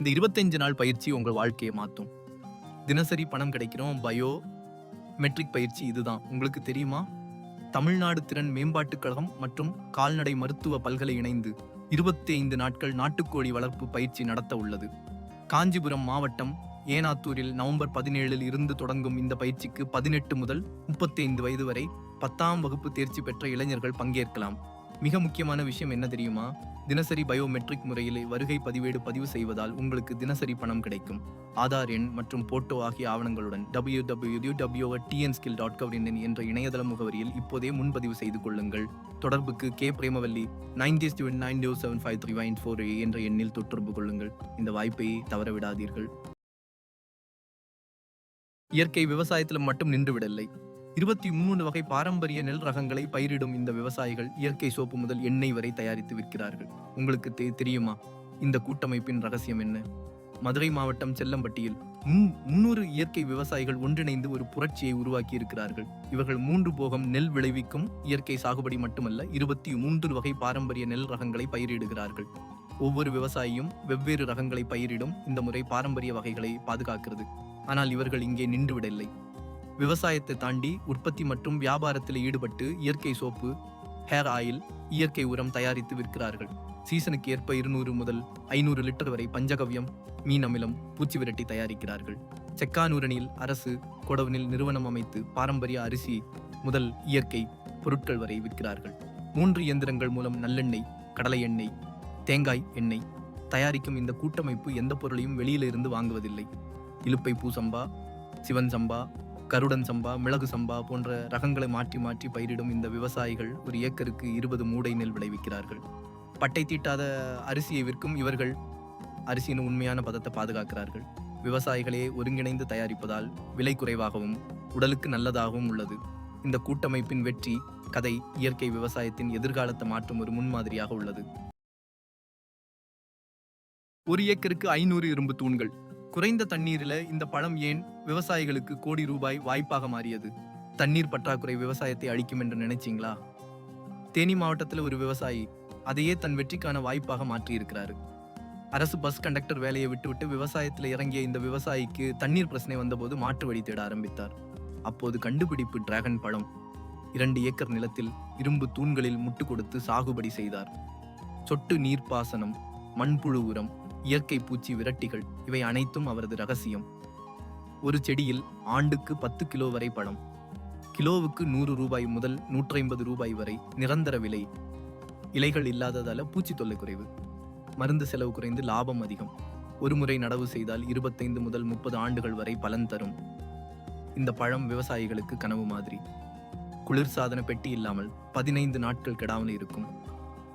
இந்த 25 நாள் பயிற்சி உங்கள் வாழ்க்கையை மாற்றும். தினசரி பணம் கிடைக்கிறோம். பயோ மெட்ரிக் பயிற்சி இதுதான். உங்களுக்கு தெரியுமா? தமிழ்நாடு திறன் மேம்பாட்டுக் கழகம் மற்றும் கால்நடை மருத்துவ பல்கலை இணைந்து 25 நாட்கள் நாட்டுக்கோழி வளர்ப்பு பயிற்சி நடத்த உள்ளது. காஞ்சிபுரம் மாவட்டம் ஏனாத்தூரில் நவம்பர் 17 இருந்து தொடங்கும் இந்த பயிற்சிக்கு 18 முதல் 35 வயது வரை 10ஆம் வகுப்பு தேர்ச்சி பெற்ற இளைஞர்கள் பங்கேற்கலாம். மிக முக்கியமான விஷயம் என்ன தெரியுமா? தினசரி பயோமெட்ரிக் முறையில் வருகை பதிவு செய்வதால் உங்களுக்கு தினசரி பணம் கிடைக்கும். ஆதார் எண் மற்றும் போட்டோ ஆகிய ஆவணங்களுடன் www.tnskill.gov என்ற இணையதள முகவரியில் இப்போதே முன்பதிவு செய்து கொள்ளுங்கள். தொடர்புக்கு கே பிரேமவல்லி 9079975314 என்ற எண்ணில் தொடர்பு கொள்ளுங்கள். இந்த வாய்ப்பை தவறவிடாதீர்கள். இயற்கை விவசாயத்தில் மட்டும் நின்றுவிடவில்லை. 23 வகை பாரம்பரிய நெல் ரகங்களை பயிரிடும் இந்த விவசாயிகள் இயற்கை சோப்பு முதல் எண்ணெய் வரை தயாரித்து விற்கிறார்கள். உங்களுக்கு தெரியுமா இந்த கூட்டமைப்பின் ரகசியம் என்ன? மதுரை மாவட்டம் செல்லம்பட்டியில் 300 இயற்கை விவசாயிகள் ஒன்றிணைந்து ஒரு புரட்சியை உருவாக்கி இருக்கிறார்கள். இவர்கள் 3 போகம் நெல் விளைவிக்கும் இயற்கை சாகுபடி மட்டுமல்ல, 23 வகை பாரம்பரிய நெல் ரகங்களை பயிரிடுகிறார்கள். ஒவ்வொரு விவசாயியும் வெவ்வேறு ரகங்களை பயிரிடும் இந்த முறை பாரம்பரிய வகைகளை பாதுகாக்கிறது. ஆனால் இவர்கள் இங்கே நின்றுவிடவில்லை. விவசாயத்தை தாண்டி உற்பத்தி மற்றும் வியாபாரத்தில் ஈடுபட்டு இயற்கை சோப்பு, ஹேர் ஆயில், இயற்கை உரம் தயாரித்து விற்கிறார்கள். சீசனுக்கு ஏற்ப 200 முதல் 500 லிட்டர் வரை பஞ்சகவ்யம், மீன் அமிலம், பூச்சி விரட்டி தயாரிக்கிறார்கள். செக்கானூரணியில் அரசு கொடவனில் நிறுவனம் அமைத்து பாரம்பரிய அரிசி முதல் இயற்கை பொருட்கள் வரை விற்கிறார்கள். 3 இயந்திரங்கள் மூலம் நல்லெண்ணெய், கடலை எண்ணெய், தேங்காய் எண்ணெய் தயாரிக்கும் இந்த கூட்டமைப்பு எந்த பொருளையும் வெளியிலிருந்து வாங்குவதில்லை. இலுப்பை பூ சம்பா, சிவன் சம்பா, கருடன் சம்பா, மிளகு சம்பா போன்ற ரகங்களை மாற்றி மாற்றி பயிரிடும் இந்த விவசாயிகள் ஒரு ஏக்கருக்கு 20 மூடை நெல் விளைவிக்கிறார்கள். பட்டை தீட்டாத அரிசியை விற்கும் இவர்கள் அரிசியின் உண்மையான பதத்தை பாதுகாக்கிறார்கள். விவசாயிகளே ஒருங்கிணைந்து தயாரிப்பதால் விலை குறைவாகவும் உடலுக்கு நல்லதாகவும் உள்ளது. இந்த கூட்டமைப்பின் வெற்றி கதை இயற்கை விவசாயத்தின் எதிர்காலத்தை மாற்றும் ஒரு முன்மாதிரியாக உள்ளது. 1 ஏக்கருக்கு 500 இரும்பு தூண்கள். குறைந்த தண்ணீரில் இந்த பழம் ஏன் விவசாயிகளுக்கு கோடி ரூபாய் வாய்ப்பாக மாறியது? தண்ணீர் பற்றாக்குறை விவசாயத்தை அழிக்கும் என்று நினைச்சீங்களா? தேனி மாவட்டத்தில் ஒரு விவசாயி அதையே தன் வெற்றிக்கான வாய்ப்பாக மாற்றியிருக்கிறாரு. அரசு பஸ் கண்டக்டர் வேலையை விட்டுவிட்டு விவசாயத்தில் இறங்கிய இந்த விவசாயிக்கு தண்ணீர் பிரச்சனை வந்தபோது மாற்று வழி தேட ஆரம்பித்தார். அப்போது கண்டுபிடிப்பு டிராகன் பழம். 2 ஏக்கர் நிலத்தில் இரும்பு தூண்களில் முட்டு கொடுத்து சாகுபடி செய்தார். சொட்டு நீர்ப்பாசனம், மண்புழு உரம், இயற்கை பூச்சி விரட்டிகள் இவை அனைத்தும் அவரது ரகசியம். ஒரு செடியில் ஆண்டுக்கு 10 கிலோ வரை பழம். கிலோவுக்கு 100 ரூபாய் முதல் 150 ரூபாய் வரை நிரந்தர விலை. இலைகள் இல்லாததால பூச்சி தொல்லை குறைவு, மருந்து செலவு குறைந்து லாபம் அதிகம். ஒரு முறை நடவு செய்தால் 25 முதல் 30 ஆண்டுகள் வரை பலன் தரும். இந்த பழம் விவசாயிகளுக்கு கனவு மாதிரி. குளிர்சாதன பெட்டி இல்லாமல் 15 நாட்கள் கெடாமல் இருக்கும்.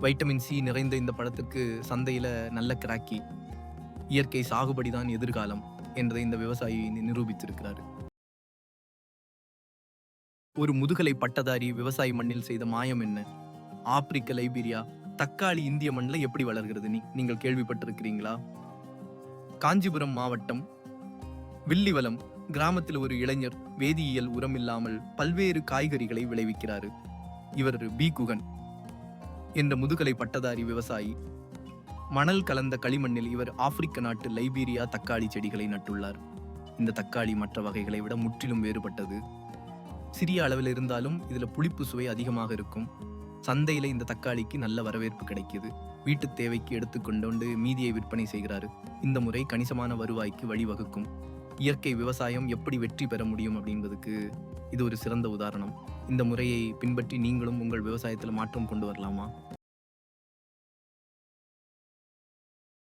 வைட்டமின் சி நிறைந்த இந்த பழத்திற்கு சந்தையில நல்ல கிராக்கி. இயற்கை சாகுபடிதான் எதிர்காலம் என்பதை இந்த விவசாயி நிரூபித்திருக்கிறார். ஒரு முதுகலை பட்டதாரி விவசாயி மண்ணில் செய்த மாயம் என்ன? ஆப்பிரிக்க லைபீரியா தக்காளி இந்திய மண்ணில் எப்படி வளர்கிறது? நீங்கள் கேள்விப்பட்டிருக்கிறீங்களா? காஞ்சிபுரம் மாவட்டம் வில்லிவலம் கிராமத்தில் ஒரு இளைஞர் வேதியியல் உரம் இல்லாமல் பல்வேறு காய்கறிகளை விளைவிக்கிறாரு. இவர் பி குகன் என்ற முதுகலை பட்டதாரி விவசாயி. மணல் கலந்த களிமண்ணில் இவர் ஆப்பிரிக்க நாட்டு லைபீரியா தக்காளி செடிகளை நட்டுள்ளார். இந்த தக்காளி மற்ற வகைகளை விட முற்றிலும் வேறுபட்டது. சிறிய அளவில் இருந்தாலும் இதுல புளிப்பு சுவை அதிகமாக இருக்கும். சந்தையில இந்த தக்காளிக்கு நல்ல வரவேற்பு கிடைக்குது. வீட்டு தேவைக்கு எடுத்துக்கொண்டு மீதியை விற்பனை செய்கிறாரு. இந்த முறை கணிசமான வருவாய்க்கு வழிவகுக்கும். இயற்கை விவசாயம் எப்படி வெற்றி பெற முடியும் அப்படின்றதுக்கு இது ஒரு சிறந்த உதாரணம். இந்த முறையை பின்பற்றி நீங்களும் உங்கள் விவசாயத்தில் மாற்றம் கொண்டு வரலாமா?